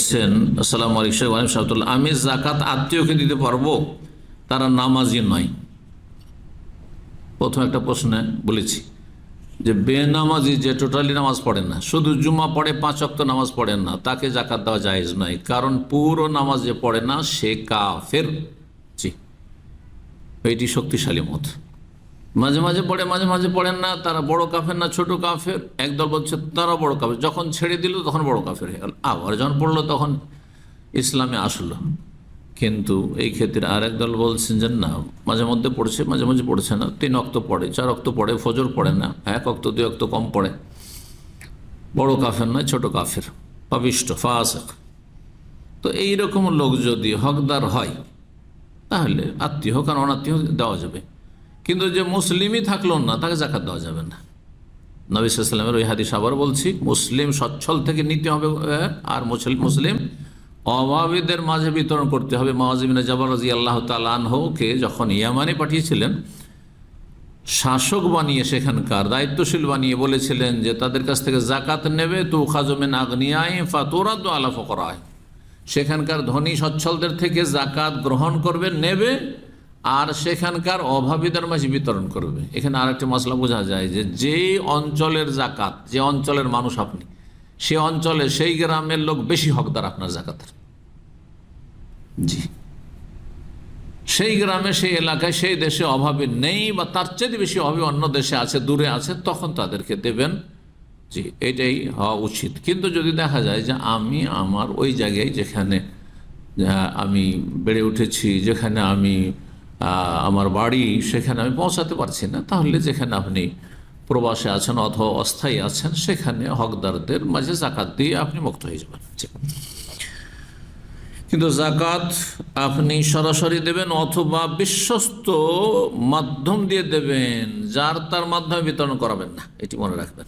বলছেন, আসসালামু আলাইকুম, আমি জাকাত আত্মীয়কে দিতে পারবো, তারা নামাজি নয়? প্রথম একটা প্রশ্নে বলেছি যে বেনামাজি, যে টোটালি নামাজ পড়েন না, শুধু জুমা পড়ে, 5 ওয়াক্ত নামাজ পড়েন না, তাকে জাকাত দেওয়া জায়েজ নয়, কারণ পুরো নামাজ যে পড়ে না সে কাফের। জি, এটি শক্তিশালী মত। মাঝে মাঝে পড়ে, মাঝে মাঝে পড়েন না, তারা বড় কাফের না ছোট কাফের? একদল বলছে তারা বড় কাফের, যখন ছেড়ে দিল তখন বড় কাফের হয়ে গেল, আবার যখন পড়লো তখন ইসলামে আসলো। কিন্তু এই ক্ষেত্রে আরেক দল বলছেন যে না, মাঝে মধ্যে পড়ছে, মাঝে মাঝে পড়ছে না, 3 ওয়াক্ত পড়ে, 4 ওয়াক্ত পড়ে, ফজর পড়ে না, 1 ওয়াক্ত 2 ওয়াক্ত কম পড়ে, বড় কাফের নয়, ছোট কাফের, পাপিষ্ঠ, ফাসিক। তো এইরকম লোক যদি হকদার হয় তাহলে আত্মীয় হোক আর অনাত্মীয় হোক দেওয়া যাবে, কিন্তু যে মুসলিমই থাকলো না তাকে জাকাত দেওয়া যাবে না। নবী সাল্লাল্লাহু আলাইহি ওয়াসাল্লামের ওই হাদিস আবার বলছি, মুসলিম সচ্ছল থেকে নিতে হবে, আর মুসলিম অভাবীদের মাঝে বিতরণ করতে হবে। মুআয ইবনে জাবাল রাদিয়াল্লাহু তাআলা আনহুকে যখন ইয়ামানে পাঠিয়েছিলেন শাসক বানিয়ে, সেখানকার দায়িত্বশীল বানিয়ে, বলেছিলেন যে তাদের কাছ থেকে জাকাত নেবে, তো খাযু মিন আগনিয়াই ফাতুরাদু আলা ফুকারাই, সেখানকার ধনী সচ্ছলদের থেকে জাকাত গ্রহণ করবে, নেবে, আর সেখানকার অভাবীদের মাঝে বিতরণ করবে। এখানে আরেকটি মশলা বোঝা যায় যে যেই অঞ্চলের জাকাত, যে অঞ্চলের মানুষ আপনি, সে অঞ্চলে সেই গ্রামের লোক বেশি হকদার আপনার জাকাতের। জি, সেই গ্রামে, সেই এলাকায়, সেই দেশে অভাবী নেই বা তার চেয়ে বেশি অভাবী অন্য দেশে আছে, দূরে আছে, তখন তাদেরকে দেবেন। জি, এটাই হওয়া উচিত। কিন্তু যদি দেখা যায় যে আমি আমার ওই জায়গায় যেখানে আমি বেড়ে উঠেছি, যেখানে আমি আমার বাড়ি, সেখানে আমি পৌঁছাতে পারছি না, তাহলে যেখানে আপনি প্রবাসে আছেন অথবা অস্থায়ী আছেন সেখানে হকদারদের মাঝে জাকাত দিয়ে আপনি মুক্ত হয়ে যাবেন। কিন্তু জাকাত আপনি সরাসরি দেবেন অথবা বিশ্বস্ত মাধ্যম দিয়ে দেবেন, যার তার মাধ্যমে বিতরণ করাবেন না, এটি মনে রাখবেন।